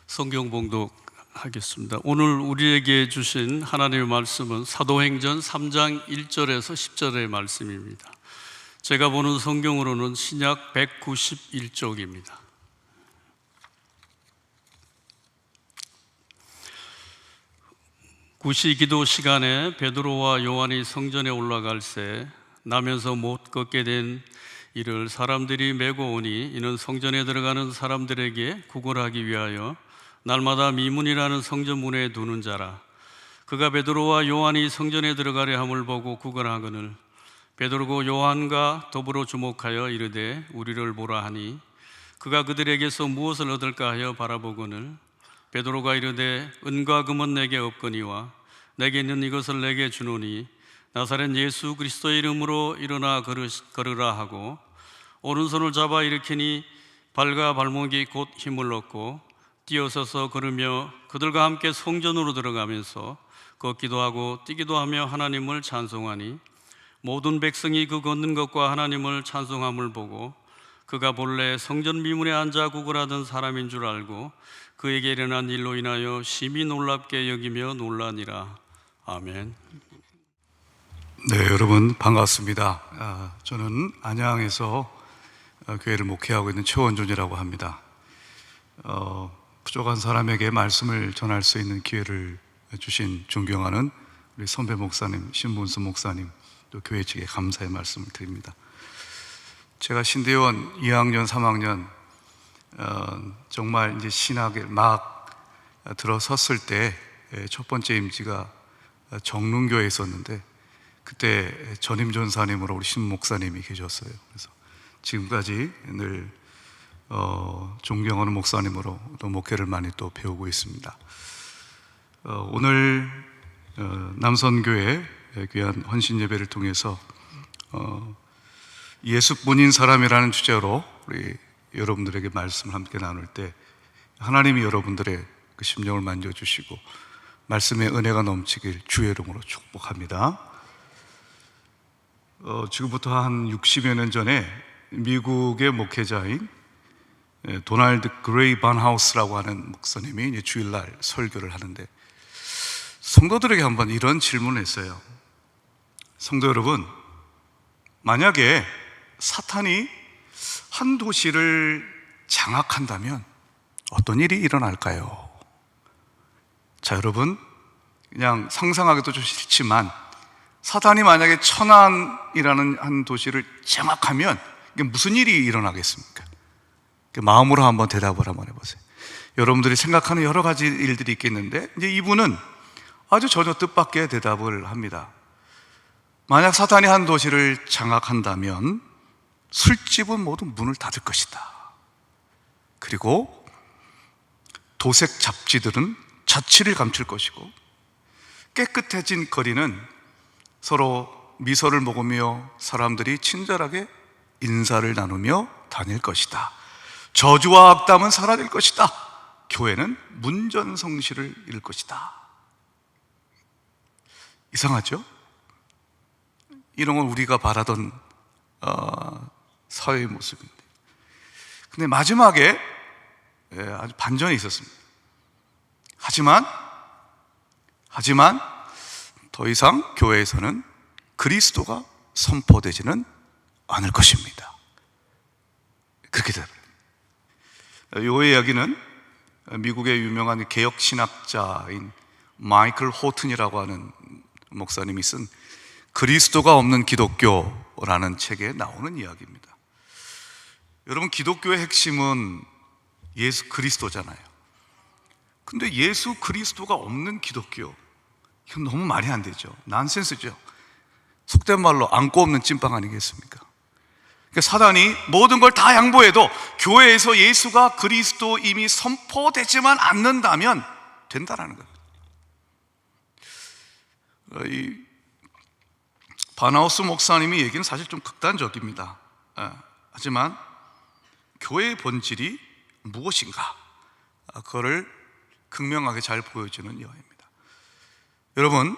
성경 봉독하겠습니다. 오늘 우리에게 주신 하나님의 말씀은 사도행전 3장 1절에서 10절의 말씀입니다. 제가 보는 성경으로는 신약 191쪽입니다. 구시기도 시간에 베드로와 요한이 성전에 올라갈새 나면서 못 걷게 된 이를 사람들이 메고 오니 이는 성전에 들어가는 사람들에게 구걸하기 위하여 날마다 미문이라는 성전 문에 두는 자라. 그가 베드로와 요한이 성전에 들어가려 함을 보고 구걸하거늘 베드로고 요한과 더불어 주목하여 이르되 우리를 보라 하니 그가 그들에게서 무엇을 얻을까 하여 바라보거늘 베드로가 이르되 은과 금은 내게 없거니와 내게 있는 이것을 내게 주노니 나사렛 예수 그리스도의 이름으로 일어나 걸으라 하고 오른손을 잡아 일으키니 발과 발목이 곧 힘을 얻고 뛰어서서 걸으며 그들과 함께 성전으로 들어가면서 걷기도 하고 뛰기도 하며 하나님을 찬송하니 모든 백성이 그 걷는 것과 하나님을 찬송함을 보고 그가 본래 성전 미문에 앉아 구걸하던 사람인 줄 알고 그에게 일어난 일로 인하여 심히 놀랍게 여기며 놀라니라. 아멘. 네, 여러분 반갑습니다. 저는 안양에서 교회를 목회하고 있는 최원준이라고 합니다. 부족한 사람에게 말씀을 전할 수 있는 기회를 주신 존경하는 우리 선배 목사님, 신문수 목사님, 또 교회 측에 감사의 말씀을 드립니다. 제가 신대원 2학년, 3학년 정말 이제 신학에 막 들어섰을 때 첫 번째 임지가 정릉교회에 있었는데 그때 전임 전사님으로 우리 신 목사님이 계셨어요. 그래서 지금까지 늘 존경하는 목사님으로 또 목회를 많이 또 배우고 있습니다. 오늘 남선교회 귀한 헌신 예배를 통해서 예수뿐인 사람이라는 주제로 우리 여러분들에게 말씀을 함께 나눌 때 하나님이 여러분들의 그 심령을 만져주시고 말씀의 은혜가 넘치길 주의 이름으로 축복합니다. 지금부터 한 60여 년 전에 미국의 목회자인 도널드 그레이 반하우스라고 하는 목사님이 이제 주일날 설교를 하는데 성도들에게 한번 이런 질문을 했어요. 성도 여러분, 만약에 사탄이 한 도시를 장악한다면 어떤 일이 일어날까요? 자, 여러분, 그냥 상상하기도 좀 싫지만 사탄이 만약에 천안이라는 한 도시를 장악하면 이게 무슨 일이 일어나겠습니까? 마음으로 한번 대답을 한번 해보세요. 여러분들이 생각하는 여러 가지 일들이 있겠는데 이제 이분은 아주 전혀 뜻밖의 대답을 합니다. 만약 사탄이 한 도시를 장악한다면 술집은 모두 문을 닫을 것이다. 그리고 도색 잡지들은 자취를 감출 것이고 깨끗해진 거리는 서로 미소를 먹으며 사람들이 친절하게 인사를 나누며 다닐 것이다. 저주와 악담은 사라질 것이다. 교회는 문전성시를 이룰 것이다. 이상하죠? 이런 건 우리가 바라던 사회의 모습인데, 근데 마지막에 아주 반전이 있었습니다. 하지만 더 이상 교회에서는 그리스도가 선포되지는 않을 것입니다. 그렇게 되더라고요. 이 이야기는 미국의 유명한 개혁신학자인 마이클 호튼이라고 하는 목사님이 쓴 그리스도가 없는 기독교라는 책에 나오는 이야기입니다. 여러분, 기독교의 핵심은 예수 그리스도잖아요. 근데 예수 그리스도가 없는 기독교, 이건 너무 말이 안 되죠. 난센스죠. 속된 말로 안고 없는 찐빵 아니겠습니까? 그러니까 사단이 모든 걸 다 양보해도 교회에서 예수가 그리스도 이미 선포되지만 않는다면 된다라는 겁니다. 이 반하우스 목사님이 얘기는 사실 좀 극단적입니다. 하지만 교회의 본질이 무엇인가, 그거를 극명하게 잘 보여주는 이야기입니다. 여러분,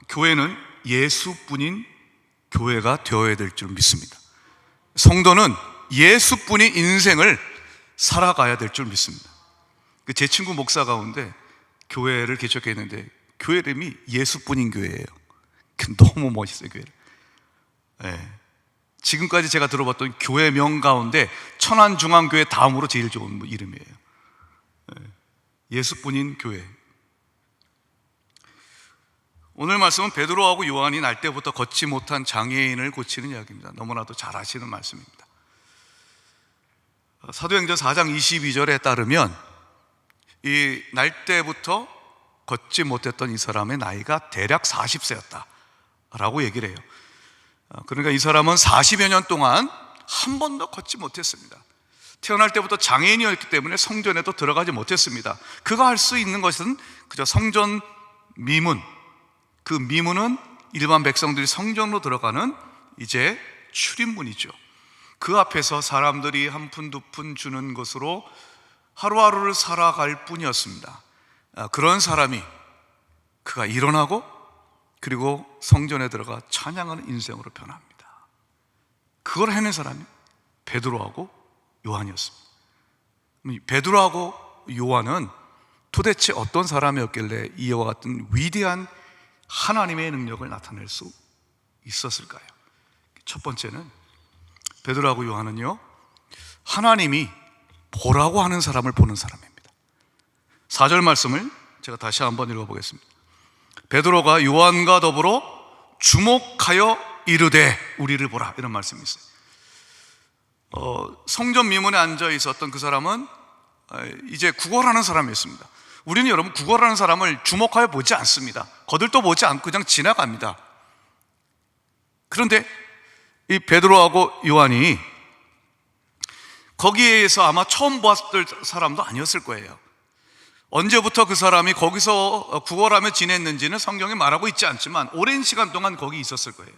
교회는 예수뿐인 교회가 되어야 될 줄 믿습니다. 성도는 예수뿐인 인생을 살아가야 될 줄 믿습니다. 제 친구 목사 가운데 교회를 개척했는데 교회 이름이 예수뿐인 교회예요. 너무 멋있어요, 교회를. 네. 지금까지 제가 들어봤던 교회명 가운데 천안중앙교회 다음으로 제일 좋은 이름이에요. 네. 예수뿐인 교회. 오늘 말씀은 베드로하고 요한이 날 때부터 걷지 못한 장애인을 고치는 이야기입니다. 너무나도 잘 아시는 말씀입니다. 사도행전 4장 22절에 따르면 이 날 때부터 걷지 못했던 이 사람의 나이가 대략 40세였다 라고 얘기를 해요. 그러니까 이 사람은 40여 년 동안 한 번도 걷지 못했습니다. 태어날 때부터 장애인이었기 때문에 성전에도 들어가지 못했습니다. 그가 할 수 있는 것은 그저 성전 미문, 그 미문은 일반 백성들이 성전으로 들어가는 이제 출입문이죠. 그 앞에서 사람들이 한 푼 두 푼 주는 것으로 하루하루를 살아갈 뿐이었습니다. 그런 사람이 그가 일어나고 그리고 성전에 들어가 찬양하는 인생으로 변합니다. 그걸 해낸 사람이 베드로하고 요한이었습니다. 베드로하고 요한은 도대체 어떤 사람이었길래 이와 같은 위대한 하나님의 능력을 나타낼 수 있었을까요? 첫 번째는 베드로하고 요한은요, 하나님이 보라고 하는 사람을 보는 사람입니다. 4절 말씀을 제가 다시 한번 읽어보겠습니다. 베드로가 요한과 더불어 주목하여 이르되 우리를 보라, 이런 말씀이 있어요. 성전 미문에 앉아 있었던 그 사람은 이제 구걸하는 사람이었습니다. 우리는 여러분 구걸하는 사람을 주목하여 보지 않습니다. 거들떠 보지 않고 그냥 지나갑니다. 그런데 이 베드로하고 요한이 거기에서 아마 처음 보았을 사람도 아니었을 거예요. 언제부터 그 사람이 거기서 구걸하며 지냈는지는 성경에 말하고 있지 않지만 오랜 시간 동안 거기 있었을 거예요.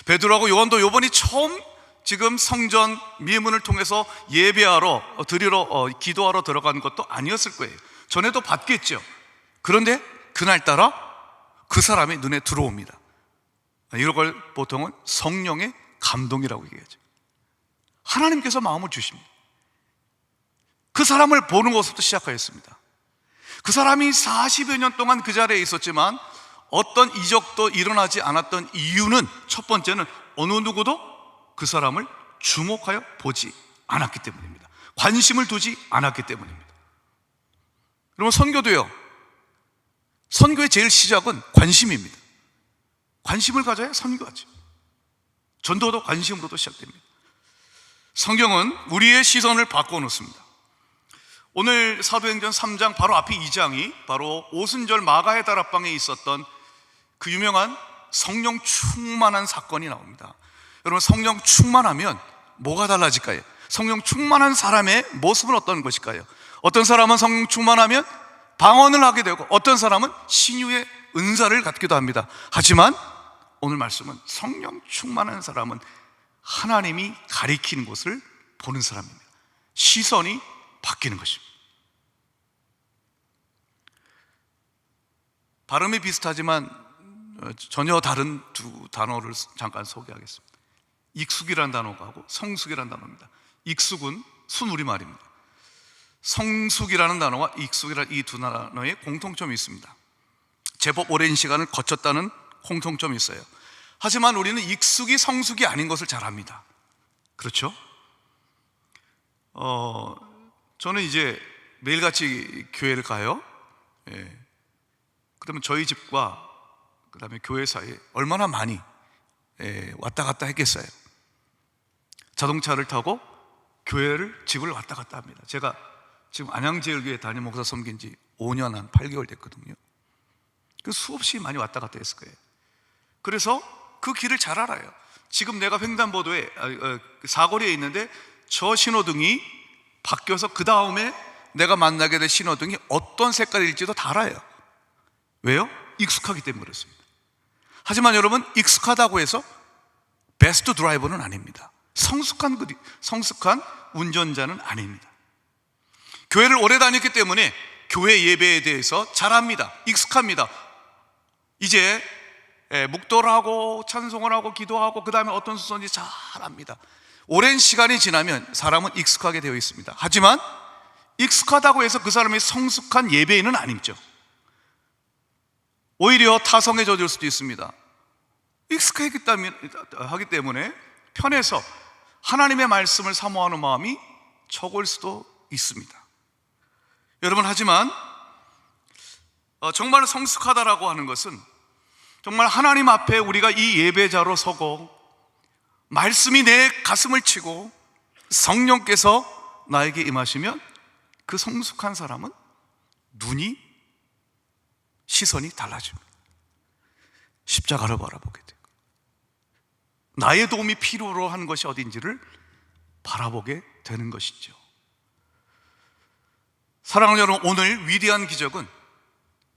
베드로하고 요한도 요번이 처음 지금 성전 미문을 통해서 예배하러 기도하러 들어간 것도 아니었을 거예요. 전에도 봤겠죠. 그런데 그날따라 그 사람이 눈에 들어옵니다. 이런 걸 보통은 성령의 감동이라고 얘기하죠. 하나님께서 마음을 주십니다. 그 사람을 보는 것부터 시작하였습니다. 그 사람이 40여 년 동안 그 자리에 있었지만 어떤 이적도 일어나지 않았던 이유는, 첫 번째는 어느 누구도 그 사람을 주목하여 보지 않았기 때문입니다. 관심을 두지 않았기 때문입니다. 여러분, 선교도요, 선교의 제일 시작은 관심입니다. 관심을 가져야 선교하죠. 전도도 관심으로도 시작됩니다. 성경은 우리의 시선을 바꿔놓습니다. 오늘 사도행전 3장 바로 앞에 2장이 바로 오순절 마가의 다락방에 있었던 그 유명한 성령 충만한 사건이 나옵니다. 여러분, 성령 충만하면 뭐가 달라질까요? 성령 충만한 사람의 모습은 어떤 것일까요? 어떤 사람은 성령 충만하면 방언을 하게 되고 어떤 사람은 신유의 은사를 갖기도 합니다. 하지만 오늘 말씀은 성령 충만한 사람은 하나님이 가리키는 것을 보는 사람입니다. 시선이 바뀌는 것입니다. 발음이 비슷하지만 전혀 다른 두 단어를 잠깐 소개하겠습니다. 익숙이라는 단어가 하고 성숙이라는 단어입니다. 익숙은 순우리말입니다. 성숙이라는 단어와 익숙이라는 이 두 단어에 공통점이 있습니다. 제법 오랜 시간을 거쳤다는 공통점이 있어요. 하지만 우리는 익숙이 성숙이 아닌 것을 잘 압니다. 그렇죠? 저는 이제 매일같이 교회를 가요. 그러면 저희 집과 그 다음에 교회 사이에 얼마나 많이 왔다 갔다 했겠어요. 자동차를 타고 교회를, 집을 왔다 갔다 합니다. 제가 지금 안양제일교회 담임 목사 섬긴 지 5년 한 8개월 됐거든요. 그 수없이 많이 왔다 갔다 했을 거예요. 그래서 그 길을 잘 알아요. 지금 내가 횡단보도에 사거리에 있는데 저 신호등이 바뀌어서 그 다음에 내가 만나게 될 신호등이 어떤 색깔일지도 다 알아요. 왜요? 익숙하기 때문에 그렇습니다. 하지만 여러분, 익숙하다고 해서 베스트 드라이버는 아닙니다. 성숙한 운전자는 아닙니다. 교회를 오래 다녔기 때문에 교회 예배에 대해서 잘 압니다. 익숙합니다. 이제 묵도를 하고 찬송을 하고 기도하고 그 다음에 어떤 순서인지 잘 압니다. 오랜 시간이 지나면 사람은 익숙하게 되어 있습니다. 하지만 익숙하다고 해서 그 사람이 성숙한 예배인은 아니죠. 오히려 타성에 젖을 수도 있습니다. 익숙하기 때문에 편해서 하나님의 말씀을 사모하는 마음이 적을 수도 있습니다. 여러분, 하지만 정말 성숙하다라고 하는 것은 정말 하나님 앞에 우리가 이 예배자로 서고 말씀이 내 가슴을 치고 성령께서 나에게 임하시면 그 성숙한 사람은 눈이, 시선이 달라집니다. 십자가를 바라보게 되고 나의 도움이 필요로 하는 것이 어딘지를 바라보게 되는 것이죠. 사랑하는 여러분, 오늘 위대한 기적은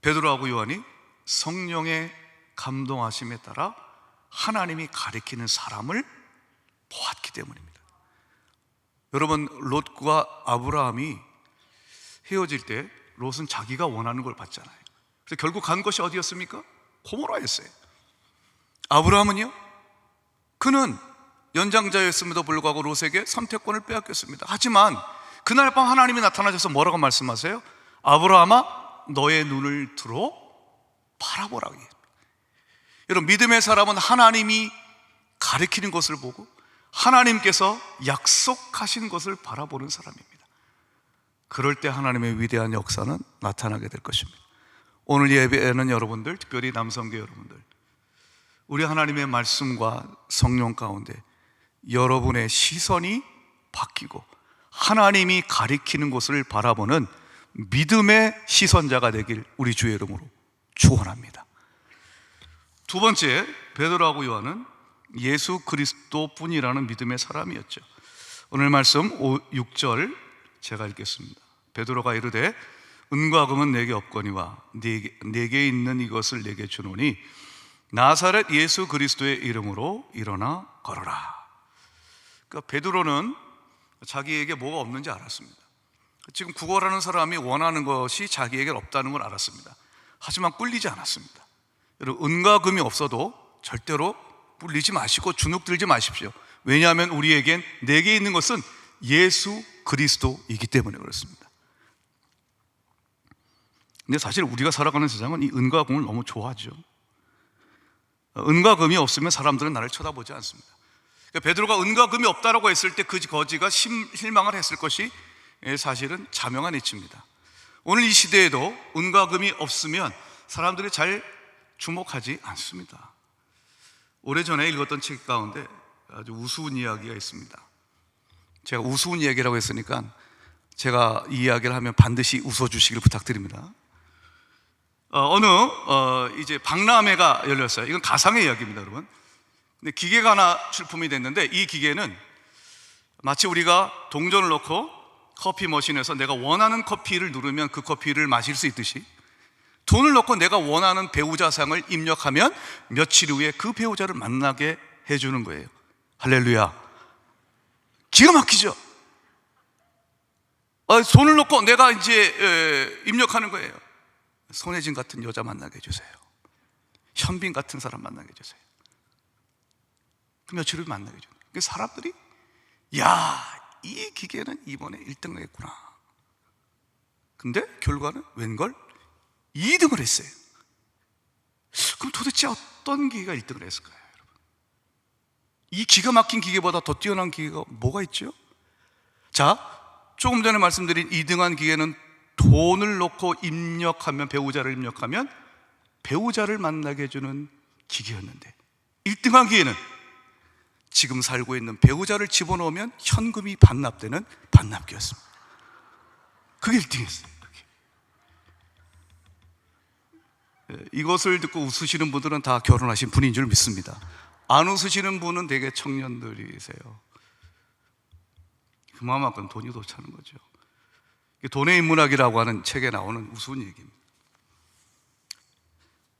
베드로하고 요한이 성령의 감동하심에 따라 하나님이 가리키는 사람을 보았기 때문입니다. 여러분, 롯과 아브라함이 헤어질 때 롯은 자기가 원하는 걸 받잖아요. 그래서 결국 간 것이 어디였습니까? 고모라였어요. 아브라함은요, 그는 연장자였음에도 불구하고 롯에게 선택권을 빼앗겼습니다. 하지만 그날 밤 하나님이 나타나셔서 뭐라고 말씀하세요? 아브라함아, 너의 눈을 들어 바라보라고 해요. 여러분, 믿음의 사람은 하나님이 가리키는 것을 보고 하나님께서 약속하신 것을 바라보는 사람입니다. 그럴 때 하나님의 위대한 역사는 나타나게 될 것입니다. 오늘 예배에는 여러분들, 특별히 남성계 여러분들, 우리 하나님의 말씀과 성령 가운데 여러분의 시선이 바뀌고 하나님이 가리키는 곳을 바라보는 믿음의 시선자가 되길 우리 주의 이름으로 축원합니다. 두 번째, 베드로하고 요한은 예수 그리스도뿐이라는 믿음의 사람이었죠. 오늘 말씀 6절 제가 읽겠습니다. 베드로가 이르되 은과 금은 내게 없거니와 내게 있는 이것을 내게 주노니 나사렛 예수 그리스도의 이름으로 일어나 걸어라. 그러니까 베드로는 자기에게 뭐가 없는지 알았습니다. 지금 구걸하는 사람이 원하는 것이 자기에게 없다는 걸 알았습니다. 하지만 꿀리지 않았습니다. 여러분, 은과 금이 없어도 절대로 꿀리지 마시고 주눅들지 마십시오. 왜냐하면 우리에겐 내게 있는 것은 예수 그리스도이기 때문에 그렇습니다. 근데 사실 우리가 살아가는 세상은 이 은과 금을 너무 좋아하죠. 은과 금이 없으면 사람들은 나를 쳐다보지 않습니다. 그러니까 베드로가 은과 금이 없다라고 했을 때 그 거지가 실망을 했을 것이 사실은 자명한 이치입니다. 오늘 이 시대에도 은과 금이 없으면 사람들이 잘 주목하지 않습니다. 오래전에 읽었던 책 가운데 아주 우스운 이야기가 있습니다. 제가 우스운 이야기라고 했으니까 제가 이 이야기를 하면 반드시 웃어주시길 부탁드립니다. 이제 박람회가 열렸어요. 이건 가상의 이야기입니다, 여러분. 근데 기계가 하나 출품이 됐는데 이 기계는 마치 우리가 동전을 넣고 커피 머신에서 내가 원하는 커피를 누르면 그 커피를 마실 수 있듯이 돈을 넣고 내가 원하는 배우자상을 입력하면 며칠 후에 그 배우자를 만나게 해주는 거예요. 할렐루야. 기가 막히죠? 돈을 넣고 내가 이제 입력하는 거예요. 손혜진 같은 여자 만나게 해주세요. 현빈 같은 사람 만나게 해주세요. 그 며칠 후에 만나게 해주는 거예요. 사람들이 야, 이 기계는 이번에 1등 했구나. 근데 결과는 웬걸 2등을 했어요. 그럼 도대체 어떤 기계가 1등을 했을까요, 여러분? 이 기가 막힌 기계보다 더 뛰어난 기계가 뭐가 있죠? 자, 조금 전에 말씀드린 2등한 기계는 돈을 넣고 배우자를 입력하면 배우자를 만나게 해주는 기계였는데 1등한 기계는 지금 살고 있는 배우자를 집어넣으면 현금이 반납되는 반납기였습니다. 그게 1등이었어요. 이것을 듣고 웃으시는 분들은 다 결혼하신 분인 줄 믿습니다. 안 웃으시는 분은 대개 청년들이세요. 그만큼 돈이 더 차는 거죠. 돈의 인문학이라고 하는 책에 나오는 우스운 얘기입니다.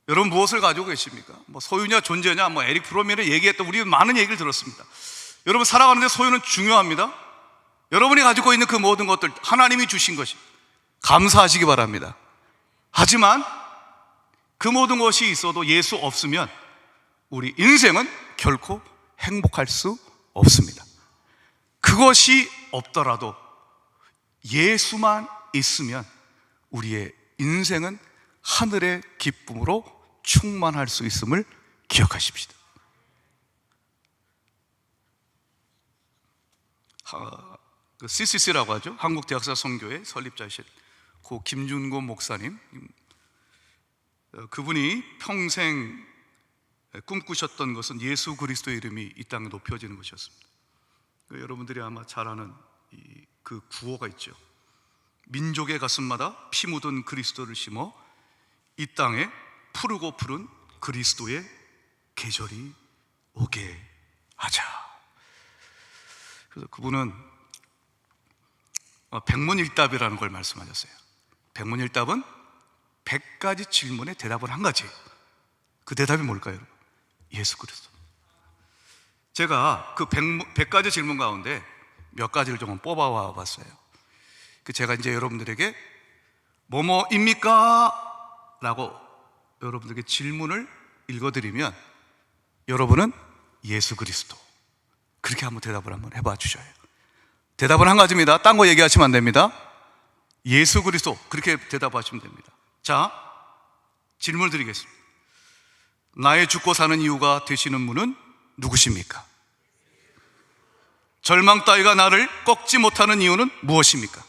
여러분, 무엇을 가지고 계십니까? 소유냐 존재냐, 에릭 프롬이 얘기했던 우리 많은 얘기를 들었습니다. 여러분, 살아가는데 소유는 중요합니다. 여러분이 가지고 있는 그 모든 것들 하나님이 주신 것이 감사하시기 바랍니다. 하지만 그 모든 것이 있어도 예수 없으면 우리 인생은 결코 행복할 수 없습니다. 그것이 없더라도 예수만 있으면 우리의 인생은 하늘의 기쁨으로 충만할 수 있음을 기억하십시다. CCC라고 하죠. 한국대학사 선교회 설립자이신 고 김준고 목사님, 그분이 평생 꿈꾸셨던 것은 예수 그리스도의 이름이 이 땅에 높여지는 것이었습니다. 여러분들이 아마 잘 아는 그 구호가 있죠. 민족의 가슴마다 피 묻은 그리스도를 심어 이 땅에 푸르고 푸른 그리스도의 계절이 오게 하자. 그래서 그분은 백문일답이라는 걸 말씀하셨어요. 백문일답은 100가지 질문에 대답을 한 가지. 그 대답이 뭘까요? 예수 그리스도. 제가 그 100가지 질문 가운데 몇 가지를 좀 뽑아와 봤어요. 제가 이제 여러분들에게 뭐뭐입니까? 라고 여러분들에게 질문을 읽어드리면 여러분은 예수 그리스도, 그렇게 한번 대답을 한번 해봐 주셔요. 대답은 한 가지입니다. 딴 거 얘기하시면 안 됩니다. 예수 그리스도, 그렇게 대답하시면 됩니다. 자, 질문을 드리겠습니다. 나의 죽고 사는 이유가 되시는 분은 누구십니까? 절망 따위가 나를 꺾지 못하는 이유는 무엇입니까?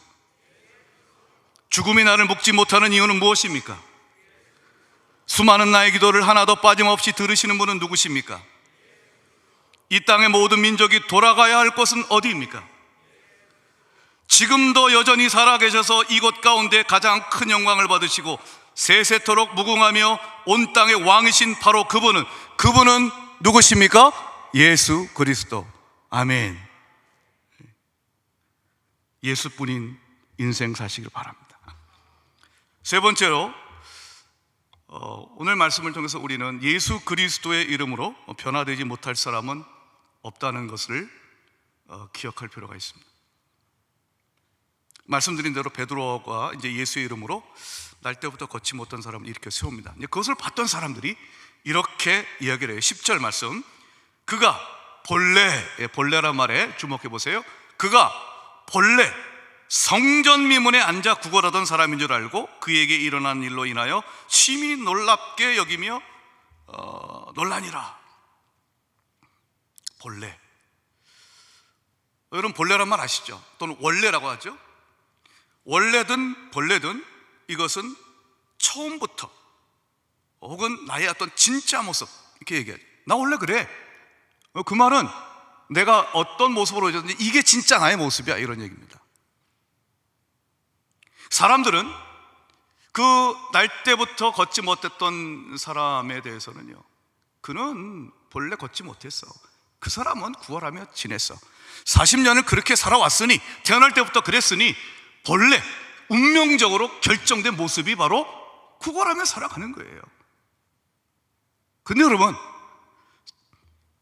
죽음이 나를 묶지 못하는 이유는 무엇입니까? 수많은 나의 기도를 하나도 빠짐없이 들으시는 분은 누구십니까? 이 땅의 모든 민족이 돌아가야 할 곳은 어디입니까? 지금도 여전히 살아계셔서 이곳 가운데 가장 큰 영광을 받으시고 세세토록 무궁하며 온 땅의 왕이신 바로 그분은 누구십니까? 예수 그리스도. 아멘. 예수뿐인 인생 사시길 바랍니다. 세 번째로, 오늘 말씀을 통해서 우리는 예수 그리스도의 이름으로 변화되지 못할 사람은 없다는 것을 기억할 필요가 있습니다. 말씀드린 대로 베드로가 이제 예수의 이름으로 날 때부터 걷지 못한 사람을 일으켜 세웁니다. 이제 그것을 봤던 사람들이 이렇게 이야기를 해요. 10절 말씀, 그가 본래란 말에 주목해 보세요. 그가 본래 성전 미문에 앉아 구걸하던 사람인 줄 알고 그에게 일어난 일로 인하여 심히 놀랍게 여기며 놀라니라. 본래, 여러분 본래란 말 아시죠? 또는 원래라고 하죠. 원래든 본래든 이것은 처음부터 혹은 나의 어떤 진짜 모습, 이렇게 얘기하죠. 나 원래 그래. 그 말은 내가 어떤 모습으로 있었는지 이게 진짜 나의 모습이야, 이런 얘기입니다. 사람들은 그 날 때부터 걷지 못했던 사람에 대해서는요, 그는 본래 걷지 못했어. 그 사람은 구걸하며 지냈어. 40년을 그렇게 살아왔으니, 태어날 때부터 그랬으니 본래 운명적으로 결정된 모습이 바로 구걸하며 살아가는 거예요. 근데 여러분,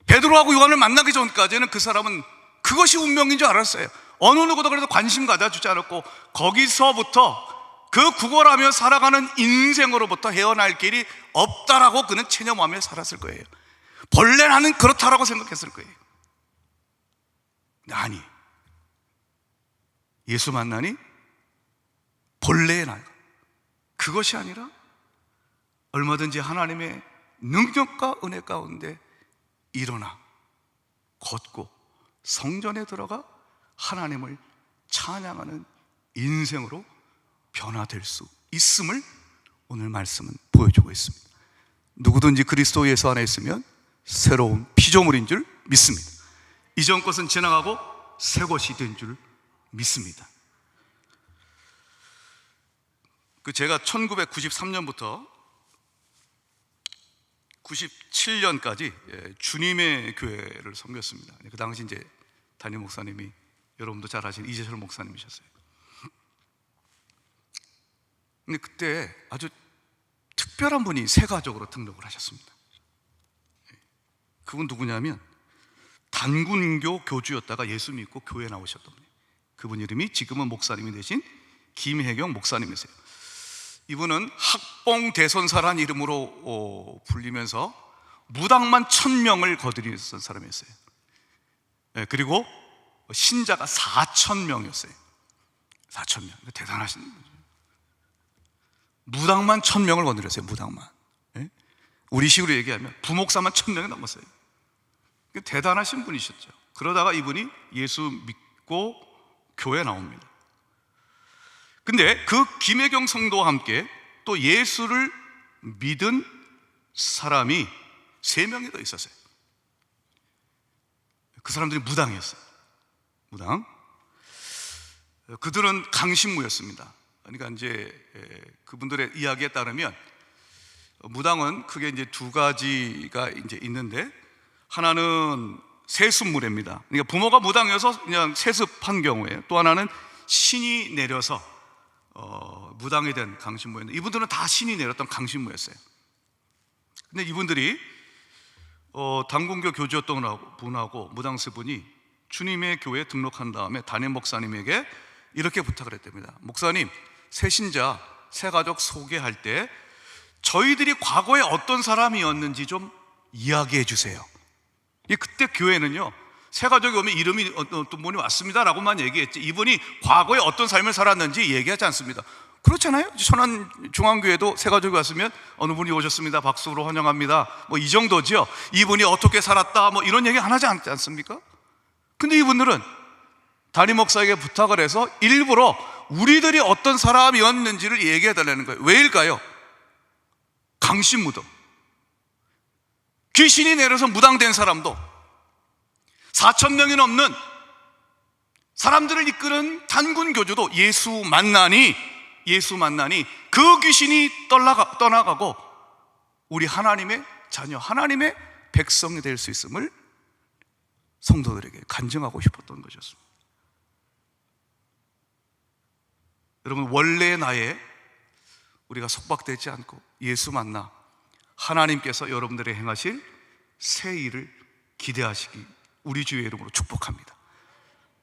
베드로하고 요한을 만나기 전까지는 그 사람은 그것이 운명인 줄 알았어요. 어느 누구도 그래도 관심 가져주지 않았고, 거기서부터 그 구걸하며 살아가는 인생으로부터 헤어날 길이 없다라고 그는 체념하며 살았을 거예요. 본래 나는 그렇다라고 생각했을 거예요. 근데 아니, 예수 만나니 본래의 나, 그것이 아니라 얼마든지 하나님의 능력과 은혜 가운데 일어나 걷고 성전에 들어가 하나님을 찬양하는 인생으로 변화될 수 있음을 오늘 말씀은 보여주고 있습니다. 누구든지 그리스도 예수 안에 있으면 새로운 피조물인 줄 믿습니다. 이전 것은 지나가고 새 것이 된 줄 믿습니다. 제가 1993년부터 97년까지 주님의 교회를 섬겼습니다. 그 당시 이제 담임 목사님이 여러분도 잘 아시는 이재철 목사님이셨어요. 근데 그때 아주 특별한 분이 새가족으로 등록을 하셨습니다. 그분 누구냐면 단군교 교주였다가 예수 믿고 교회 나오셨던 분이에요. 그분 이름이 지금은 목사님이 되신 김혜경 목사님이세요. 이분은 학봉 대선사란 이름으로 불리면서 무당만 1000명을 거느리던 사람이었어요. 그리고 신자가 4000명이었어요. 4,000명. 대단하신 거죠. 무당만 1,000명을 건드렸어요. 무당만. 예? 우리 식으로 얘기하면 부목사만 1,000명이 넘었어요. 대단하신 분이셨죠. 그러다가 이분이 예수 믿고 교회에 나옵니다. 근데 그 김혜경 성도와 함께 또 예수를 믿은 사람이 3명이 더 있었어요. 그 사람들이 무당이었어요. 무당. 그들은 강신무였습니다. 그러니까 이제 그분들의 이야기에 따르면 무당은 크게 이제 2가지가 이제 있는데, 하나는 세습무례입니다. 그러니까 부모가 무당이어서 그냥 세습한 경우에, 또 하나는 신이 내려서 무당이 된 강신무였는데, 이분들은 다 신이 내렸던 강신무였어요. 근데 이분들이 당군교 교주였던 분하고 무당세 분이 주님의 교회에 등록한 다음에 담임 목사님에게 이렇게 부탁을 했답니다. 목사님, 새신자, 새가족 소개할 때 저희들이 과거에 어떤 사람이었는지 좀 이야기해 주세요. 그때 교회는요, 새가족이 오면 이름이 어떤 분이 왔습니다라고만 얘기했지, 이분이 과거에 어떤 삶을 살았는지 얘기하지 않습니다. 그렇잖아요. 천안중앙교회도 새가족이 왔으면 어느 분이 오셨습니다, 박수로 환영합니다, 뭐 이 정도죠. 이분이 어떻게 살았다, 뭐 이런 얘기 안 하지 않습니까? 근데 이분들은 담임 목사에게 부탁을 해서 일부러 우리들이 어떤 사람이었는지를 얘기해 달라는 거예요. 왜일까요? 강신무도, 귀신이 내려서 무당된 사람도, 4,000명이 넘는 사람들을 이끄는 단군 교주도 예수 만나니 그 귀신이 떠나가고 우리 하나님의 자녀, 하나님의 백성이 될 수 있음을 성도들에게 간증하고 싶었던 것이었습니다. 여러분, 원래의 나에 우리가 속박되지 않고 예수 만나 하나님께서 여러분들의 행하실 새 일을 기대하시기 우리 주의 이름으로 축복합니다.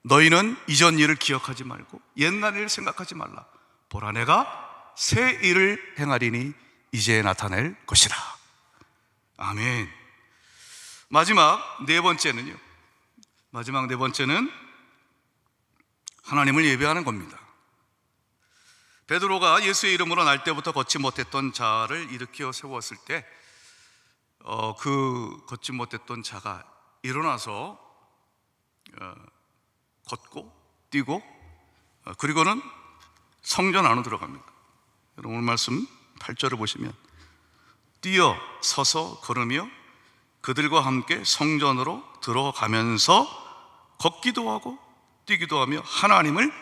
너희는 이전 일을 기억하지 말고 옛날 일을 생각하지 말라. 보라, 내가 새 일을 행하리니 이제 나타낼 것이라. 아멘. 마지막 네 번째는 하나님을 예배하는 겁니다. 베드로가 예수의 이름으로 날 때부터 걷지 못했던 자를 일으켜 세웠을 때 그 걷지 못했던 자가 일어나서 걷고 뛰고 그리고는 성전 안으로 들어갑니다. 여러분, 오늘 말씀 8절을 보시면 뛰어 서서 걸으며 그들과 함께 성전으로 들어가면서 걷기도 하고 뛰기도 하며 하나님을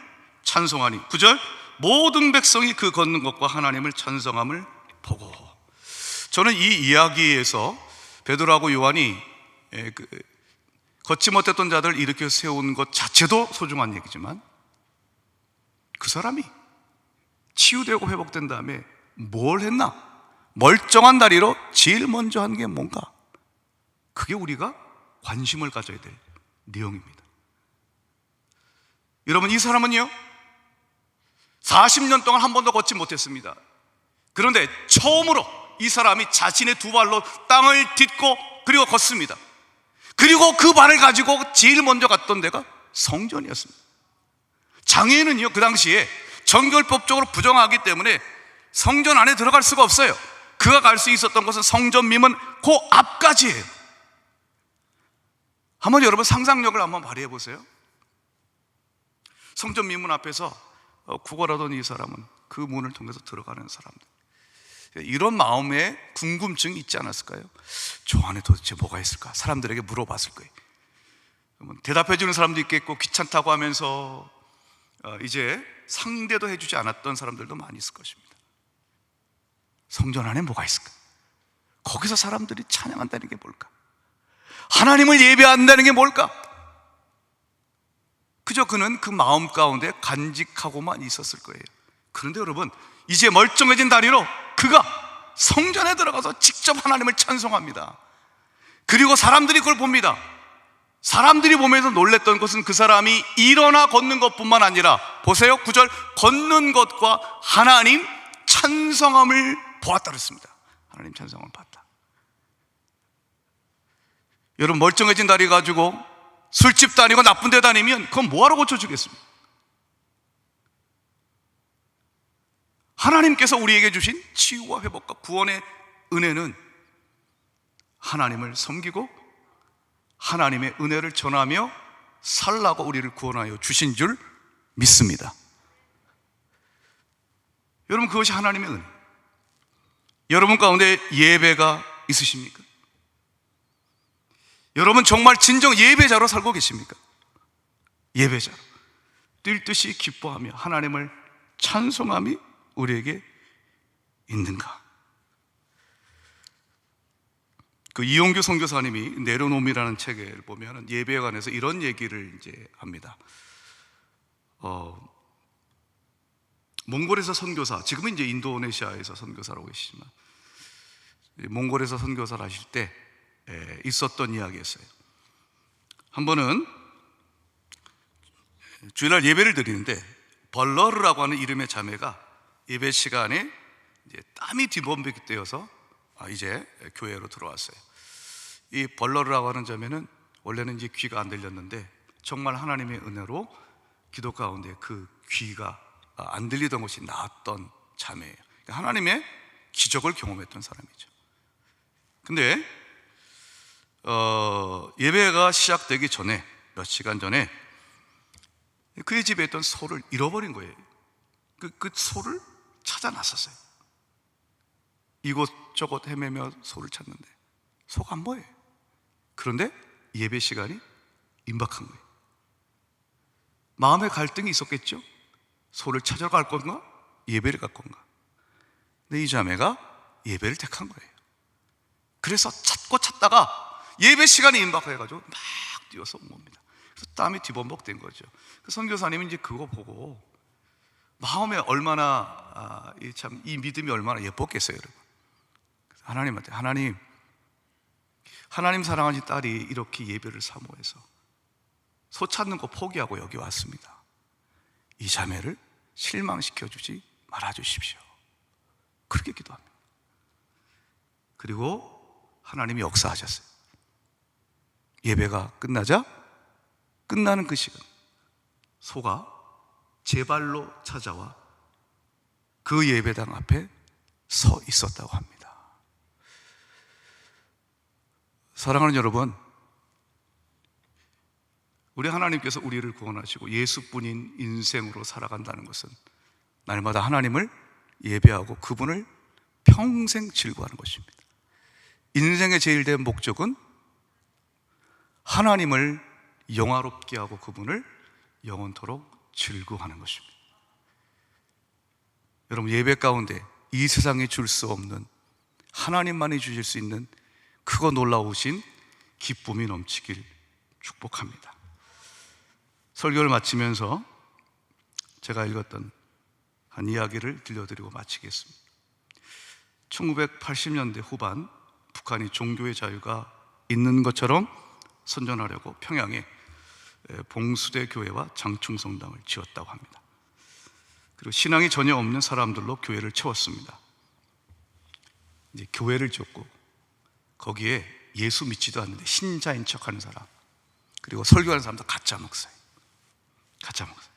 찬송하니, 9절, 모든 백성이 그 걷는 것과 하나님을 찬송함을 보고. 저는 이 이야기에서 베드로하고 요한이 걷지 못했던 자들을 일으켜 세운 것 자체도 소중한 얘기지만, 그 사람이 치유되고 회복된 다음에 뭘 했나? 멀쩡한 다리로 제일 먼저 한 게 뭔가? 그게 우리가 관심을 가져야 될 내용입니다. 여러분, 이 사람은요 40년 동안 한 번도 걷지 못했습니다. 그런데 처음으로 이 사람이 자신의 2발로 땅을 딛고 그리고 걷습니다. 그리고 그 발을 가지고 제일 먼저 갔던 데가 성전이었습니다. 장애인은요 그 당시에 정결법적으로 부정하기 때문에 성전 안에 들어갈 수가 없어요. 그가 갈 수 있었던 것은 성전 미문 그 앞까지예요. 한번 여러분 상상력을 한번 발휘해 보세요. 성전 미문 앞에서 구걸하던 이 사람은 그 문을 통해서 들어가는 사람들, 이런 마음에 궁금증이 있지 않았을까요? 저 안에 도대체 뭐가 있을까? 사람들에게 물어봤을 거예요. 대답해 주는 사람도 있겠고, 귀찮다고 하면서 이제 상대도 해주지 않았던 사람들도 많이 있을 것입니다. 성전 안에 뭐가 있을까? 거기서 사람들이 찬양한다는 게 뭘까? 하나님을 예배한다는 게 뭘까? 그저 그는 그 마음 가운데 간직하고만 있었을 거예요. 그런데 여러분, 이제 멀쩡해진 다리로 그가 성전에 들어가서 직접 하나님을 찬송합니다. 그리고 사람들이 그걸 봅니다. 사람들이 보면서 놀랬던 것은 그 사람이 일어나 걷는 것뿐만 아니라, 보세요, 9절, 걷는 것과 하나님 찬송함을 보았다 그랬습니다. 하나님 찬송함을 봤다. 여러분, 멀쩡해진 다리 가지고 술집 다니고 나쁜 데 다니면 그건 뭐하러 고쳐주겠습니까? 하나님께서 우리에게 주신 치유와 회복과 구원의 은혜는 하나님을 섬기고 하나님의 은혜를 전하며 살라고 우리를 구원하여 주신 줄 믿습니다. 여러분, 그것이 하나님의 은혜. 여러분 가운데 예배가 있으십니까? 여러분 정말 진정 예배자로 살고 계십니까? 예배자로 뛸 듯이 기뻐하며 하나님을 찬송함이 우리에게 있는가? 그 이용규 선교사님이 내려놓음이라는 책을 보면 예배에 관해서 이런 얘기를 이제 합니다. 몽골에서 선교사, 지금은 이제 인도네시아에서 선교사라고 계시지만 몽골에서 선교사를 하실 때 있었던 이야기였어요. 한 번은 주일날 예배를 드리는데 벌러르라고 하는 이름의 자매가 예배 시간에 이제 땀이 뒤범벅되어서 이제 교회로 들어왔어요. 이 벌러르라고 하는 자매는 원래는 이제 귀가 안 들렸는데 정말 하나님의 은혜로 기도 가운데 그 귀가 안 들리던 것이 나았던 자매예요. 그러니까 하나님의 기적을 경험했던 사람이죠. 근데 예배가 시작되기 전에 몇 시간 전에 그의 집에 있던 소를 잃어버린 거예요. 그 소를 찾아 나섰어요. 이곳저곳 헤매며 소를 찾는데 소가 안 보여요. 그런데 예배 시간이 임박한 거예요. 마음의 갈등이 있었겠죠. 소를 찾으러 갈 건가? 예배를 갈 건가? 근데 이 자매가 예배를 택한 거예요. 그래서 찾다가 예배 시간이 임박해가지고 막 뛰어서 온 겁니다. 그래서 땀이 뒤범벅된 거죠. 그 선교사님이 이제 그거 보고 마음에 얼마나 이 믿음이 얼마나 예뻤겠어요, 여러분. 하나님한테 하나님 사랑하는 딸이 이렇게 예배를 사모해서 소 찾는 거 포기하고 여기 왔습니다. 이 자매를 실망시켜 주지 말아 주십시오. 그렇게 기도합니다. 그리고 하나님이 역사하셨어요. 예배가 끝나는 그 시간 소가 제 발로 찾아와 그 예배당 앞에 서 있었다고 합니다. 사랑하는 여러분, 우리 하나님께서 우리를 구원하시고 예수뿐인 인생으로 살아간다는 것은 날마다 하나님을 예배하고 그분을 평생 즐거워하는 것입니다. 인생의 제일 된 목적은 하나님을 영화롭게 하고 그분을 영원토록 즐거워하는 것입니다. 여러분, 예배 가운데 이 세상에 줄 수 없는 하나님만이 주실 수 있는 크고 놀라우신 기쁨이 넘치길 축복합니다. 설교를 마치면서 제가 읽었던 한 이야기를 들려드리고 마치겠습니다. 1980년대 후반 북한이 종교의 자유가 있는 것처럼 선전하려고 평양에 봉수대 교회와 장충성당을 지었다고 합니다. 그리고 신앙이 전혀 없는 사람들로 교회를 채웠습니다. 이제 교회를 지었고 거기에 예수 믿지도 않는데 신자인 척하는 사람, 그리고 설교하는 사람도 가짜 목사예요. 가짜 목사.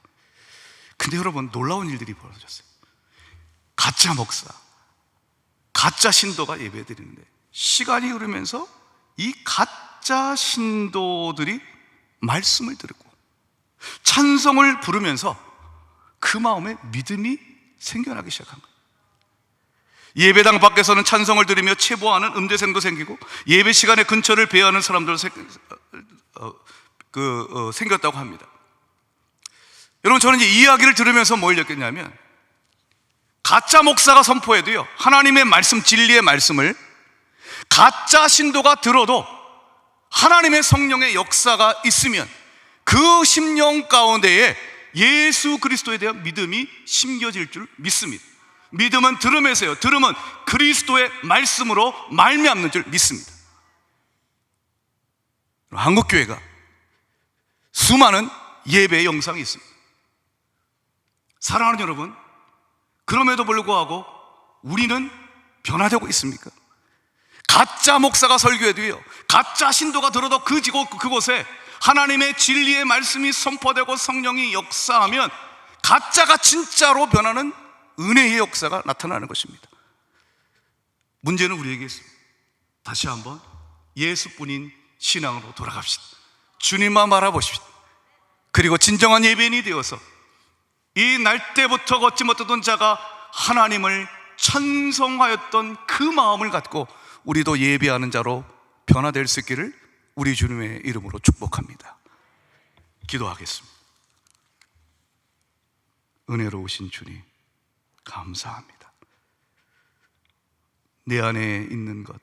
근데 여러분, 놀라운 일들이 벌어졌어요. 가짜 목사, 가짜 신도가 예배드리는데 시간이 흐르면서 이 가짜 신도들이 말씀을 들고 찬송을 부르면서 그 마음에 믿음이 생겨나기 시작한 거예요. 예배당 밖에서는 찬송을 들으며 체보하는 음대생도 생기고 예배 시간에 근처를 배회하는 사람들도 생겼다고 합니다. 여러분, 저는 이 이야기를 들으면서 뭘 느꼈냐면 가짜 목사가 선포해도요, 하나님의 말씀, 진리의 말씀을 가짜 신도가 들어도 하나님의 성령의 역사가 있으면 그 심령 가운데에 예수 그리스도에 대한 믿음이 심겨질 줄 믿습니다. 믿음은 들음에서요, 들음은 그리스도의 말씀으로 말미암는 줄 믿습니다. 한국교회가 수많은 예배 영상이 있습니다. 사랑하는 여러분, 그럼에도 불구하고 우리는 변화되고 있습니까? 가짜 목사가 설교해도요, 가짜 신도가 들어도 그곳에 하나님의 진리의 말씀이 선포되고 성령이 역사하면 가짜가 진짜로 변하는 은혜의 역사가 나타나는 것입니다. 문제는 우리에게 있습니다. 다시 한번 예수뿐인 신앙으로 돌아갑시다. 주님만 바라보십시오. 그리고 진정한 예배인이 되어서 이 날 때부터 걷지 못하던 자가 하나님을 찬송하였던 그 마음을 갖고 우리도 예배하는 자로 변화될 수 있기를 우리 주님의 이름으로 축복합니다. 기도하겠습니다. 은혜로우신 주님, 감사합니다. 내 안에 있는 것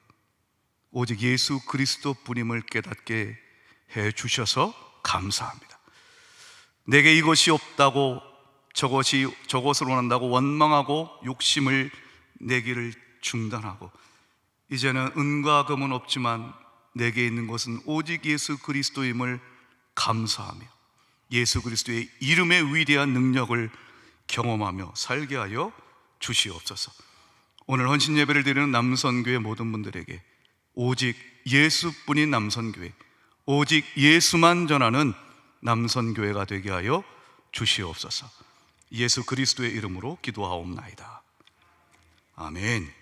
오직 예수 그리스도뿐임을 깨닫게 해 주셔서 감사합니다. 내게 이것이 없다고 저것을 원한다고 원망하고 욕심을 내기를 중단하고 이제는 은과 금은 없지만 내게 있는 것은 오직 예수 그리스도임을 감사하며 예수 그리스도의 이름의 위대한 능력을 경험하며 살게 하여 주시옵소서. 오늘 헌신 예배를 드리는 남선교회 모든 분들에게 오직 예수뿐인 남선교회, 오직 예수만 전하는 남선교회가 되게 하여 주시옵소서. 예수 그리스도의 이름으로 기도하옵나이다. 아멘.